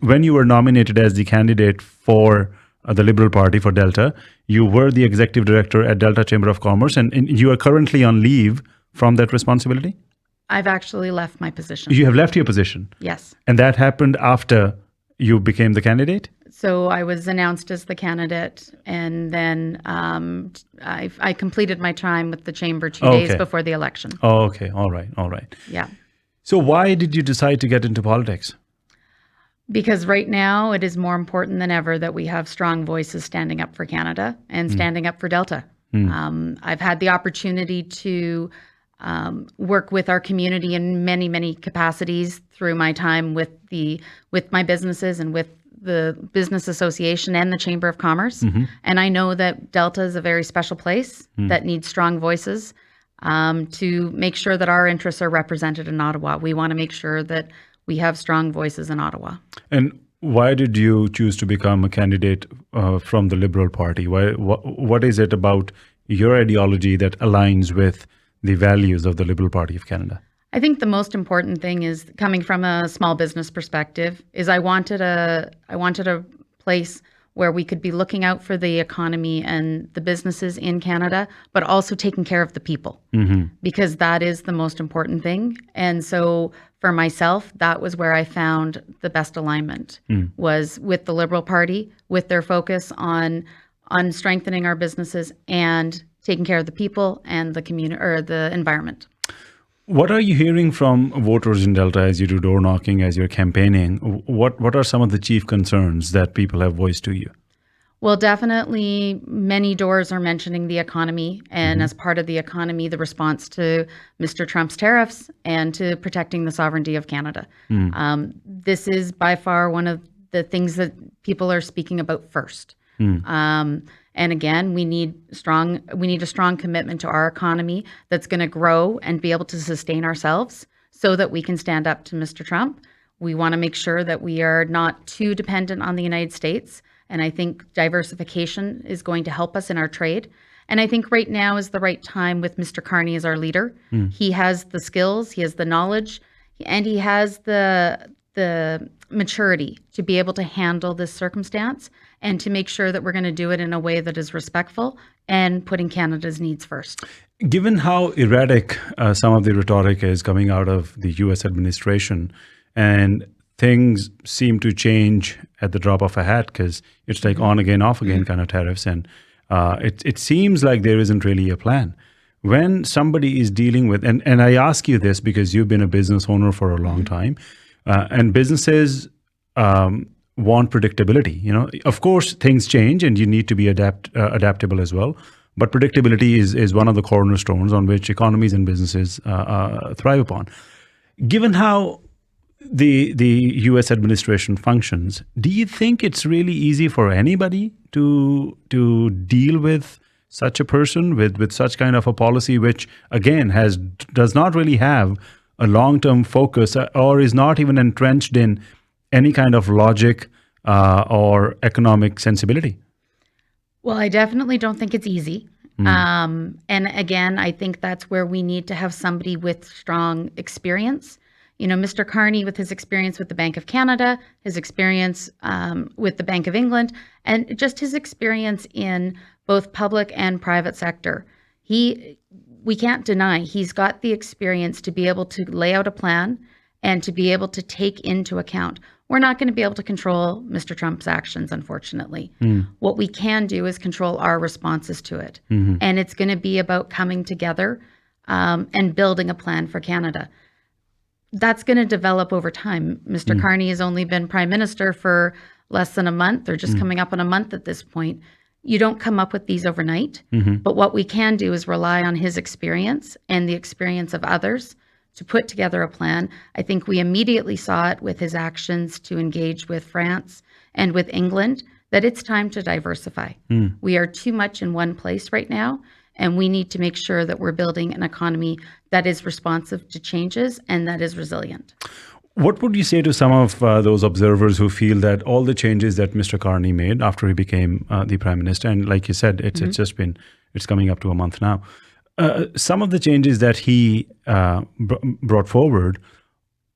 when you were nominated as the candidate for the Liberal Party for Delta, you were the executive director at Delta Chamber of Commerce, and you are currently on leave from that responsibility? I've actually left my position. You have left your position? Yes. And that happened after you became the candidate? So I was announced as the candidate, and then I completed my time with the chamber 2 days before the election. Oh, okay. All right. Yeah. So why did you decide to get into politics? Because right now it is more important than ever that we have strong voices standing up for Canada and standing up for Delta. I've had the opportunity to work with our community in many, many capacities through my time with my businesses and with the Business Association and the Chamber of Commerce. And I know that Delta is a very special place that needs strong voices to make sure that our interests are represented in Ottawa. We want to make sure that we have strong voices in Ottawa. And why did you choose to become a candidate from the Liberal Party? What is it about your ideology that aligns with the values of the Liberal Party of Canada? I think the most important thing is, coming from a small business perspective, is I wanted a place where we could be looking out for the economy and the businesses in Canada, but also taking care of the people, because that is the most important thing. And so for myself, that was where I found the best alignment, was with the Liberal Party, with their focus on strengthening our businesses and taking care of the people and the community or the environment. What are you hearing from voters in Delta as you do door knocking, as you're campaigning? What are some of the chief concerns that people have voiced to you? Well, definitely many doors are mentioning the economy, and as part of the economy, the response to Mr. Trump's tariffs and to protecting the sovereignty of Canada. This is by far one of the things that people are speaking about first. And again, we need a strong commitment to our economy that's going to grow and be able to sustain ourselves so that we can stand up to Mr. Trump. We want to make sure that we are not too dependent on the United States. And I think diversification is going to help us in our trade. And I think right now is the right time with Mr. Carney as our leader. He has the skills, he has the knowledge, and he has the maturity to be able to handle this circumstance and to make sure that we're going to do it in a way that is respectful and putting Canada's needs first. Given how erratic some of the rhetoric is coming out of the U.S. administration, and things seem to change at the drop of a hat because it's like on again, off again kind of tariffs, and it seems like there isn't really a plan. When somebody is dealing with, and I ask you this because you've been a business owner for a long time, and businesses want predictability. You know, of course, things change, and you need to be adaptable as well. But predictability is one of the cornerstones on which economies and businesses thrive upon. Given how the U.S. administration functions, do you think it's really easy for anybody to deal with such a person with such kind of a policy, which again does not really have a long-term focus or is not even entrenched in any kind of logic or economic sensibility? Well, I definitely don't think it's easy. And again, I think that's where we need to have somebody with strong experience. You know, Mr. Carney, with his experience with the Bank of Canada, his experience with the Bank of England, and just his experience in both public and private sector, we can't deny he's got the experience to be able to lay out a plan and to be able to take into account. We're not going to be able to control Mr. Trump's actions, unfortunately. What we can do is control our responses to it. And it's going to be about coming together and building a plan for Canada. That's going to develop over time. Mr. Carney has only been Prime Minister for less than a month, or just coming up on a month at this point. You don't come up with these overnight, but what we can do is rely on his experience and the experience of others to put together a plan. I think we immediately saw it with his actions to engage with France and with England, that it's time to diversify. We are too much in one place right now, and we need to make sure that we're building an economy that is responsive to changes and that is resilient. What would you say to some of those observers who feel that all the changes that Mr. Carney made after he became the Prime Minister, and like you said, it's coming up to a month now, some of the changes that he brought forward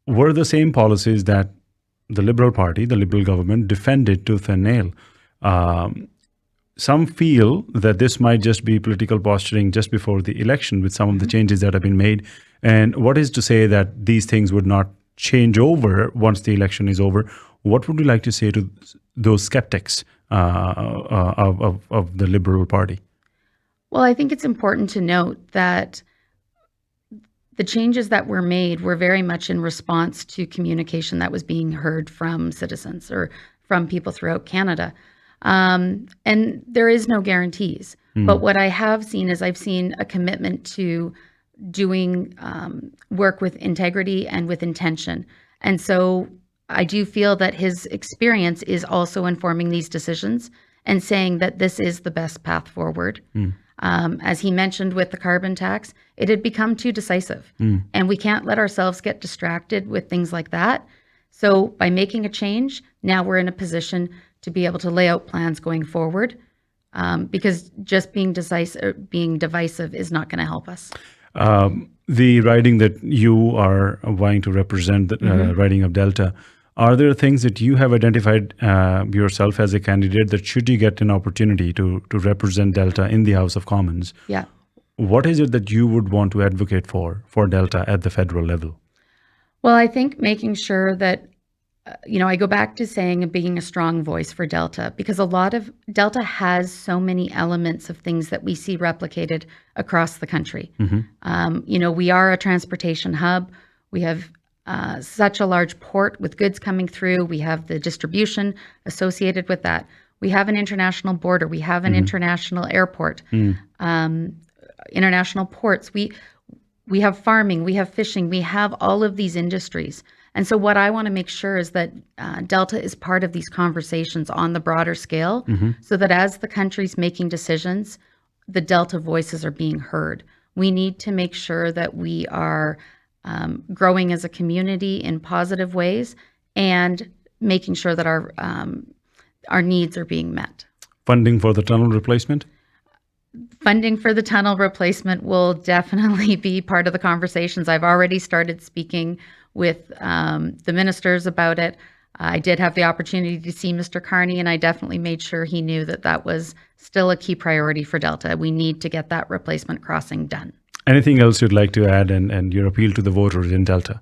were the same policies that the Liberal Party, the Liberal government, defended tooth and nail. Some feel that this might just be political posturing just before the election with some of the changes that have been made. And what is to say that these things would not change over once the election is over? What would you like to say to those skeptics of the Liberal Party? Well, I think it's important to note that the changes that were made were very much in response to communication that was being heard from citizens or from people throughout Canada. And there is no guarantees. But what I have seen is I've seen a commitment to doing work with integrity and with intention. And so I do feel that his experience is also informing these decisions and saying that this is the best path forward. As he mentioned with the carbon tax, it had become too decisive. And we can't let ourselves get distracted with things like that. So by making a change, now we're in a position to be able to lay out plans going forward, because just being divisive is not going to help us. The riding that you are vying to represent, the riding of Delta, are there things that you have identified yourself as a candidate that should you get an opportunity to represent Delta in the House of Commons? Yeah. What is it that you would want to advocate for Delta at the federal level? Well, I think making sure that, I go back to saying being a strong voice for Delta, because a lot of Delta has so many elements of things that we see replicated across the country. We are a transportation hub. We have such a large port with goods coming through. We have the distribution associated with that. We have an international border. We have an international airport, international ports. We have farming. We have fishing. We have all of these industries. And so what I want to make sure is that Delta is part of these conversations on the broader scale, so that as the country's making decisions, the Delta voices are being heard. We need to make sure that we are growing as a community in positive ways and making sure that our needs are being met. Funding for the tunnel replacement? Funding for the tunnel replacement will definitely be part of the conversations. I've already started speaking with the ministers about it. I did have the opportunity to see Mr. Carney, and I definitely made sure he knew that that was still a key priority for Delta. We need to get that replacement crossing done. Anything else you'd like to add and your appeal to the voters in Delta?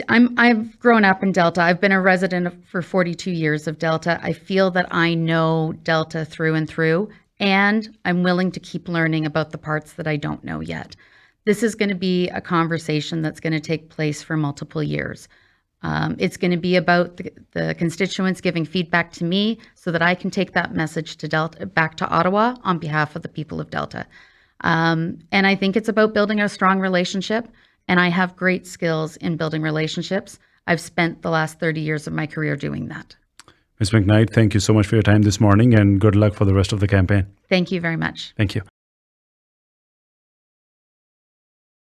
I've grown up in Delta. I've been a resident for 42 years of Delta. I feel that I know Delta through and through, and I'm willing to keep learning about the parts that I don't know yet. This is going to be a conversation that's going to take place for multiple years. It's going to be about the constituents giving feedback to me so that I can take that message to Delta, back to Ottawa on behalf of the people of Delta. And I think it's about building a strong relationship, and I have great skills in building relationships. I've spent the last 30 years of my career doing that. Ms. McKnight, thank you so much for your time this morning, and good luck for the rest of the campaign. Thank you very much. Thank you.